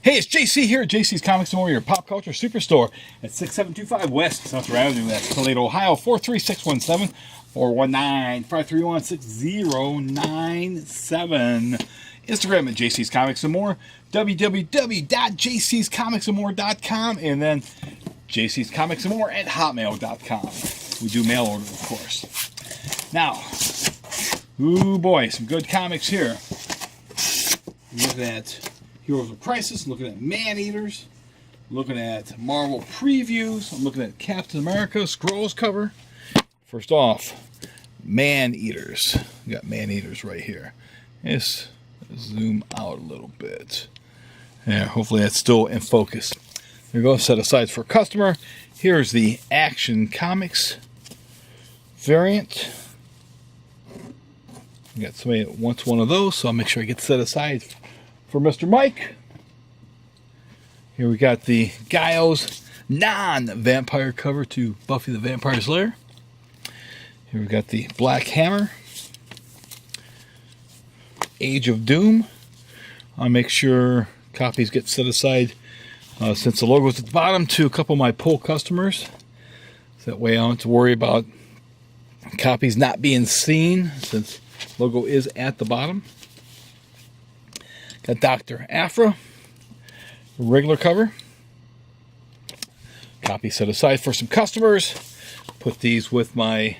Hey, it's JC here at JC's Comics and More, your pop culture superstore at 6725 West Central Avenue. That's Toledo, Ohio, 43617 419 531 6097. Instagram at JC's Comics and More, www.jcscomicsandmore.com, and then JC's Comics and More at hotmail.com. We do mail order, of course. Now, ooh boy, some good comics here. Look at Heroes of Crisis, looking at Man-Eaters, looking at Marvel previews, I'm looking at Captain America Scrolls cover. First off, Man-Eaters. We got Man-Eaters right here. Let's zoom out a little bit. Yeah, hopefully that's still in focus. There we go, set aside for customer. Here's the Action Comics variant. We got somebody that wants one of those, so I'll make sure I get set aside for Mr. Mike. Here we got the Giles non-vampire cover to Buffy the Vampire Slayer. Here we got the Black Hammer, Age of Doom. I'll make sure copies get set aside since the logo's at the bottom to a couple of my pull customers. So that way I don't have to worry about copies not being seen since logo is at the bottom. Got Dr. Aphra, regular cover. Copy set aside for some customers. Put these with my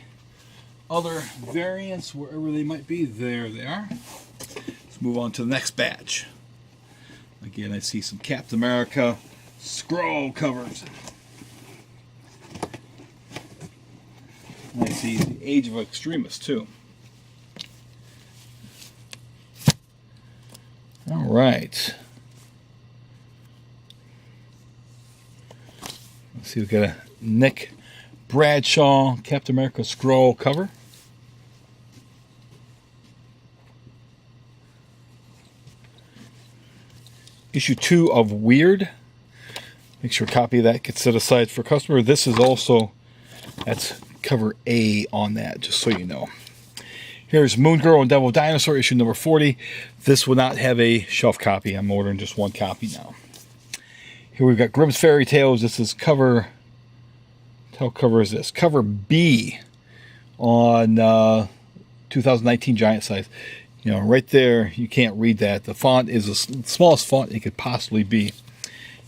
other variants wherever they might be. There they are. Let's move on to the next batch. Again, I see some Captain America scroll covers. And I see the Age of Extremis too. All right. Let's see, we've got a Nick Bradshaw Captain America scroll cover. Issue 2 of Weird. Make sure a copy of that gets set aside for customer. This is also, that's cover A on that, just so you know. Here's Moon Girl and Devil Dinosaur, issue number 40. This will not have a shelf copy. I'm ordering just one copy now. Here we've got Grimm's Fairy Tales. This is cover, what cover is this? Cover B on 2019 giant size. You know, right there, you can't read that. The font is the smallest font it could possibly be.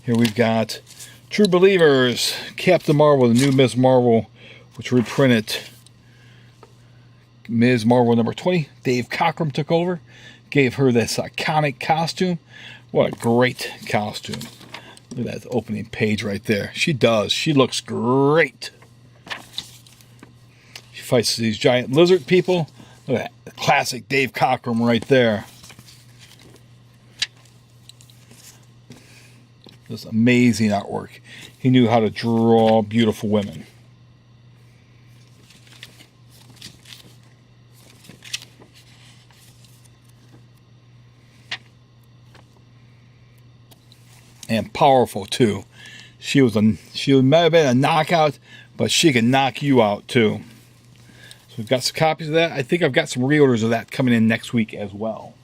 Here we've got True Believers, Captain Marvel, the new Ms. Marvel, which reprinted Ms. Marvel number 20. Dave Cockrum took over, gave her this iconic costume. What a great costume. Look at that opening page right there. She does. She looks great. She fights these giant lizard people. Look at that. Classic Dave Cockrum right there. This amazing artwork. He knew how to draw beautiful women. And powerful too. She might have been a knockout, but she can knock you out too. So we've got some copies of that. I think I've got some reorders of that coming in next week as well.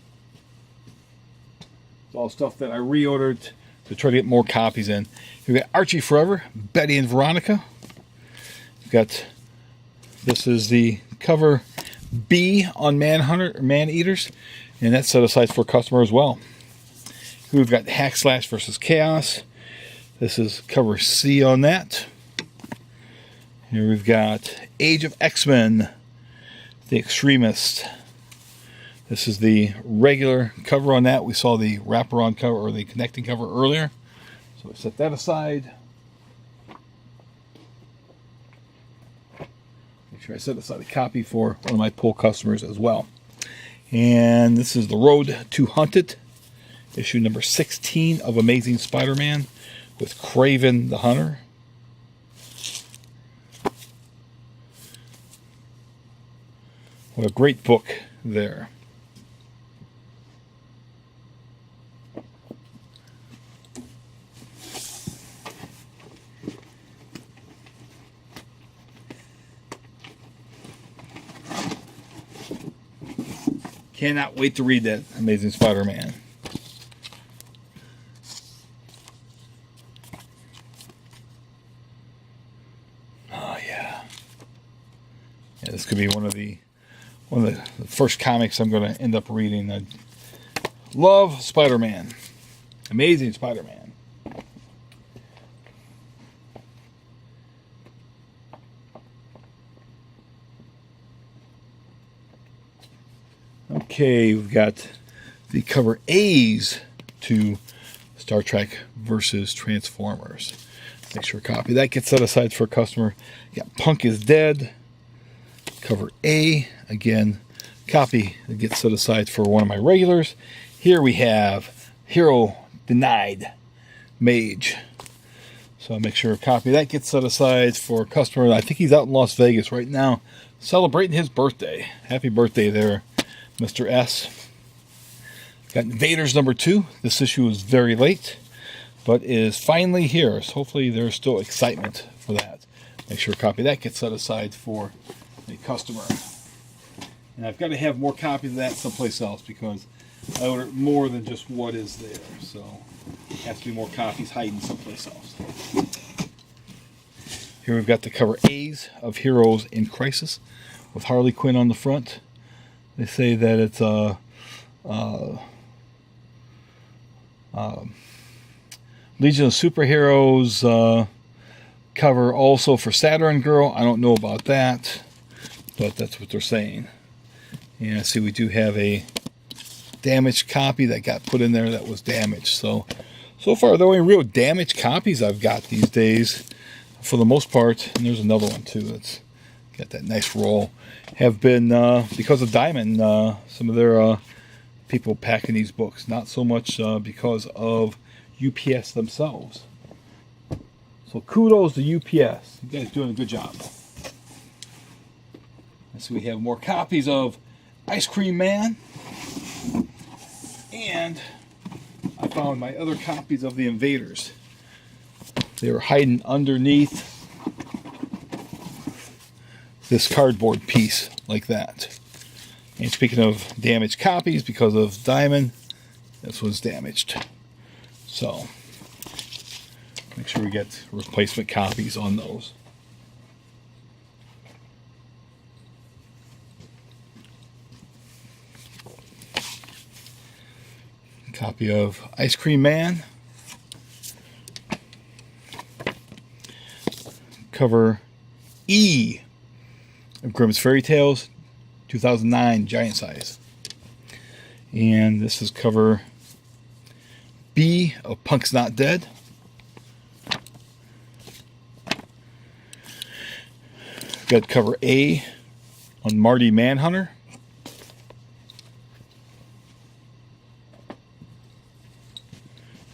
It's all stuff that I reordered to try to get more copies in. We've got Archie Forever, Betty and Veronica. We've got, this is the cover B on Manhunter or Man-Eaters, and that's set aside for a customer as well. We've got Hack Slash versus Chaos. This is cover C on that. Here we've got Age of X-Men, The Extremist. This is the regular cover on that. We saw the wraparound cover or the connecting cover earlier. So we set that aside. Make sure I set aside a copy for one of my pull customers as well. And this is The Road to Hunted, issue number 16 of Amazing Spider-Man with Kraven the Hunter. What a great book there. Cannot wait to read that Amazing Spider-Man. could be one of the first comics I'm going to end up reading. I love Spider-Man. Amazing Spider-Man. Okay, we've got the cover A's to Star Trek versus Transformers. Make sure a copy of that gets set aside for a customer. You got Punk is Dead. Cover A. Again, copy that gets set aside for one of my regulars. Here we have Hero Denied Mage. So make sure a copy of that gets set aside for a customer. I think he's out in Las Vegas right now celebrating his birthday. Happy birthday there, Mr. S. Got Invaders #2. This issue is very late, but is finally here. So hopefully there's still excitement for that. Make sure a copy of that gets set aside for a customer. And I've got to have more copies of that someplace else because I ordered more than just what is there. So there has to be more copies hiding someplace else. Here we've got the cover A's of Heroes in Crisis with Harley Quinn on the front. They say that it's Legion of Superheroes cover also for Saturn Girl. I don't know about that, but that's what they're saying. And I see we do have a damaged copy that got put in there that was damaged. So far the only real damaged copies I've got these days, for the most part, and there's another one too that's got that nice roll, have been because of Diamond, some of their people packing these books. Not so much because of UPS themselves. So kudos to UPS. You guys doing a good job. And so we have more copies of Ice Cream Man. And I found my other copies of the Invaders. They were hiding underneath this cardboard piece like that. And speaking of damaged copies because of Diamond, this was damaged. So make sure we get replacement copies on those. Copy of Ice Cream Man. Cover E of Grimm's Fairy Tales, 2009, giant size. And this is cover B of Punk's Not Dead. Got cover A on Marty Manhunter.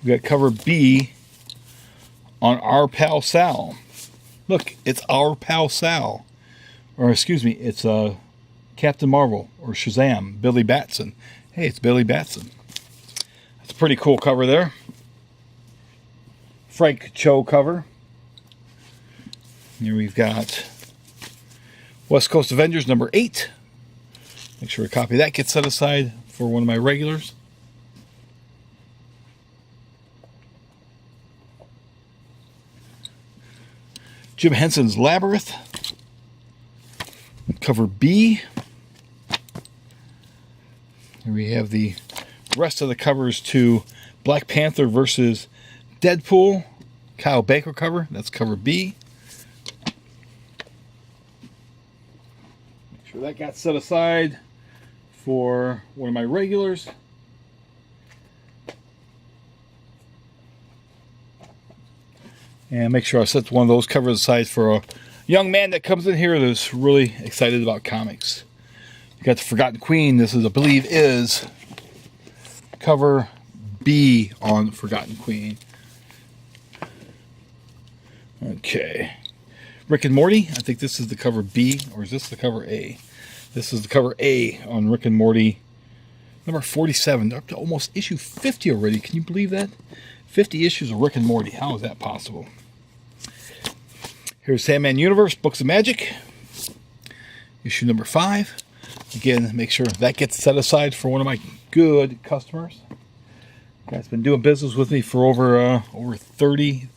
We got cover B on Our Pal Sal. Look, it's Our Pal Sal. Or excuse me, it's Captain Marvel or Shazam, Billy Batson. Hey, it's Billy Batson. That's a pretty cool cover there. Frank Cho cover. Here we've got West Coast Avengers #8. Make sure a copy of that gets set aside for one of my regulars. Jim Henson's Labyrinth. Cover B. Here we have the rest of the covers to Black Panther versus Deadpool. Kyle Baker cover. That's cover B. Make sure that got set aside for one of my regulars. And make sure I set one of those covers aside for a young man that comes in here that's really excited about comics. You got the Forgotten Queen. This is, I believe, is cover B on Forgotten Queen. Okay. Rick and Morty. I think this is the cover B, or is this the cover A? This is the cover A on Rick and Morty number 47. They're up to almost issue 50 already. Can you believe that? 50 issues of Rick and Morty. How is that possible? Here's Sandman Universe, Books of Magic, issue number 5. Again, make sure that gets set aside for one of my good customers. Guy's been doing business with me for over 30,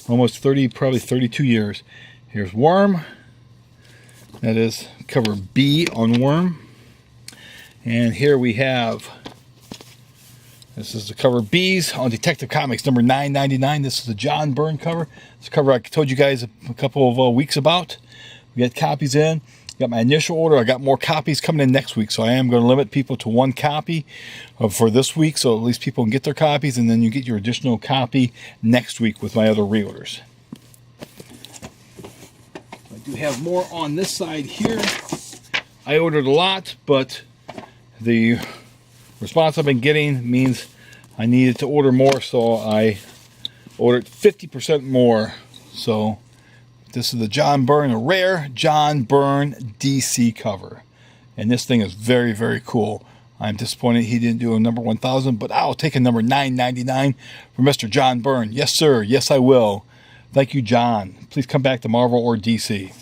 almost 30, probably 32 years. Here's Worm. That is cover B on Worm. And here we have, this is the cover B's on Detective Comics number 999. This is the John Byrne cover. It's a cover I told you guys a couple of weeks about. We got copies in. Got my initial order. I got more copies coming in next week, so I am going to limit people to one copy for this week, so at least people can get their copies, and then you get your additional copy next week with my other reorders. I do have more on this side here. I ordered a lot, but the response I've been getting means I needed to order more, so I ordered 50% more. So this is the John Byrne, a rare John Byrne DC cover. And this thing is very, very cool. I'm disappointed he didn't do a number 1000, but I'll take a number 999 for Mr. John Byrne. Yes, sir. Yes, I will. Thank you, John. Please come back to Marvel or DC.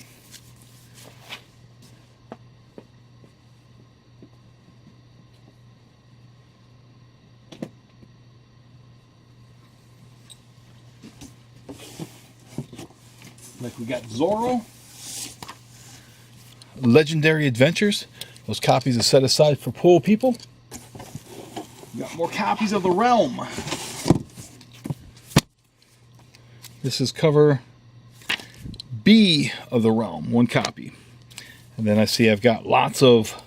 Like we got Zorro, Legendary Adventures. Those copies are set aside for pool people. We got more copies of The Realm. This is cover B of The Realm, one copy. And then I see I've got lots of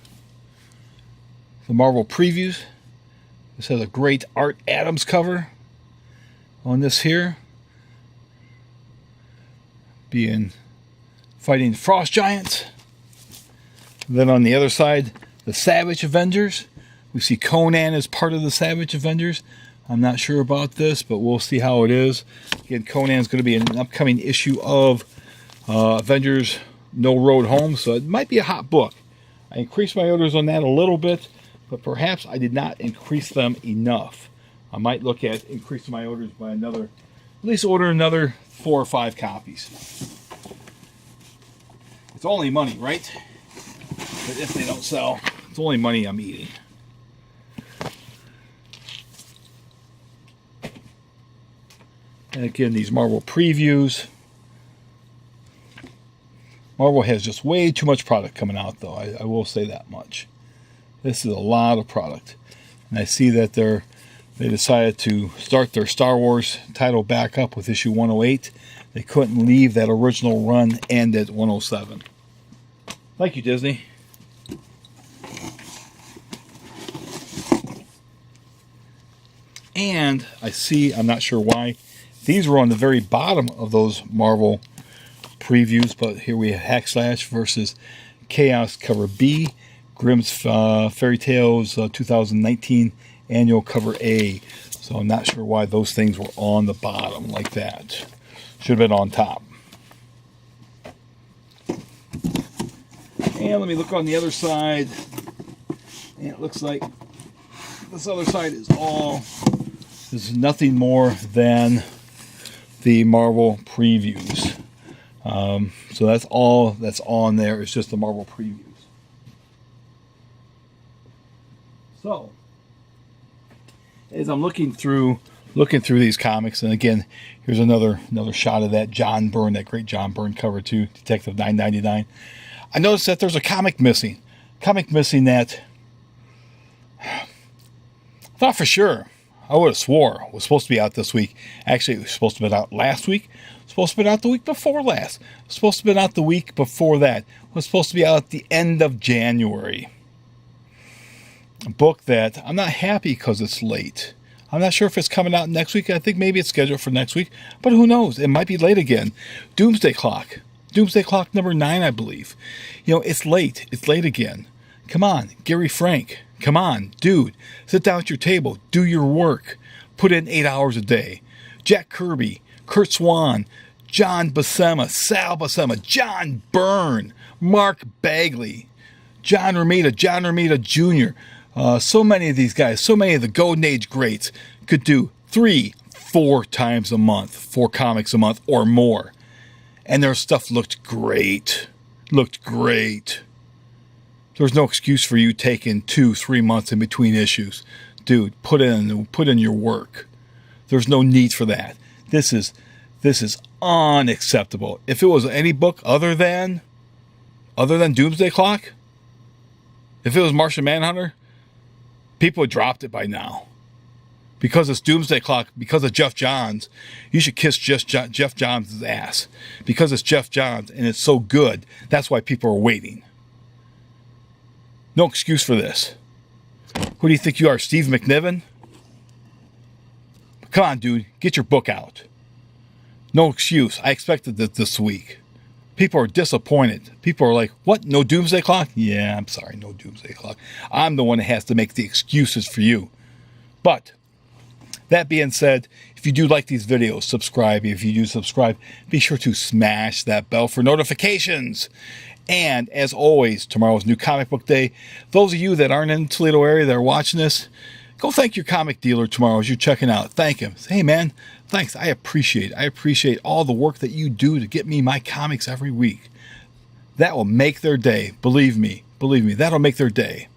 the Marvel previews. This has a great Art Adams cover on this here. Fighting Frost Giants. Then on the other side, the Savage Avengers. We see Conan as part of the Savage Avengers. I'm not sure about this, but we'll see how it is. Again, Conan is going to be an upcoming issue of Avengers No Road Home, so it might be a hot book. I increased my orders on that a little bit, but perhaps I did not increase them enough. I might look at increasing my orders by another, at least order another 4 or 5 copies. It's only money, right? But if they don't sell, it's only money I'm eating. And again, these Marvel previews. Marvel has just way too much product coming out, though. I will say that much. This is a lot of product. And I see that they decided to start their Star Wars title back up with issue 108. They couldn't leave that original run end at 107. Thank you, Disney. And I see, I'm not sure why, these were on the very bottom of those Marvel previews, but here we have Hack Slash versus Chaos cover B, Grimm's Fairy Tales 2019 annual cover A. So I'm not sure why those things were on the bottom like that. Should have been on top. And let me look on the other side. And it looks like this other side is nothing more than the Marvel previews. So that's all that's on there. It's just the Marvel previews. So as I'm looking through these comics, and again, here's another shot of that John Byrne, that great John Byrne cover too, Detective 999. I noticed that there's a comic missing. That I thought for sure, I would have swore it was supposed to be out this week. Actually, it was supposed to be out last week. It was supposed to be out the week before last. It was supposed to be out the week before that. It was supposed to be out at the end of January. A book that I'm not happy because it's late. I'm not sure if it's coming out next week. I think maybe it's scheduled for next week, but who knows? It might be late again. Doomsday Clock number 9, I believe. You know, it's late. It's late again. Come on, Gary Frank. Come on, dude. Sit down at your table. Do your work. Put in 8 hours a day. Jack Kirby, Kurt Swan, John Buscema, Sal Buscema, John Byrne, Mark Bagley, John Romita Jr., so many of these guys, so many of the Golden Age greats could do 3-4 times a month, 4 comics a month or more. And their stuff looked great. There's no excuse for you taking 2-3 months in between issues. Dude, put in your work. There's no need for that. This is unacceptable. If it was any book other than other than Doomsday Clock? If it was Martian Manhunter, people would dropped it by now. Because it's Doomsday Clock, because of Jeff Johns, you should kiss Jeff Johns' ass. Because it's Jeff Johns and it's so good, that's why people are waiting. No excuse for this. Who do you think you are, Steve McNiven? Come on, dude, get your book out. No excuse. I expected this week. People are disappointed. People are like, what? No Doomsday Clock? Yeah, I'm sorry, no Doomsday Clock. I'm the one that has to make the excuses for you. But that being said, if you do like these videos, subscribe. If you do subscribe, be sure to smash that bell for notifications. And as always, tomorrow's New Comic Book Day. Those of you that aren't in the Toledo area that are watching this, go thank your comic dealer tomorrow as you're checking out. Thank him. Say, hey, man, thanks. I appreciate all the work that you do to get me my comics every week. That will make their day. Believe me, that'll make their day.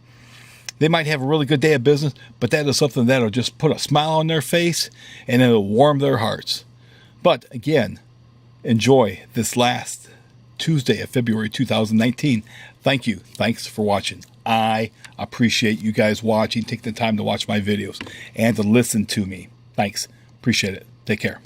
They might have a really good day of business, but that is something that'll just put a smile on their face and it'll warm their hearts. But again, enjoy this last Tuesday of February 2019. Thank you. Thanks for watching. I appreciate you guys watching, taking the time to watch my videos and to listen to me. Thanks. Appreciate it. Take care.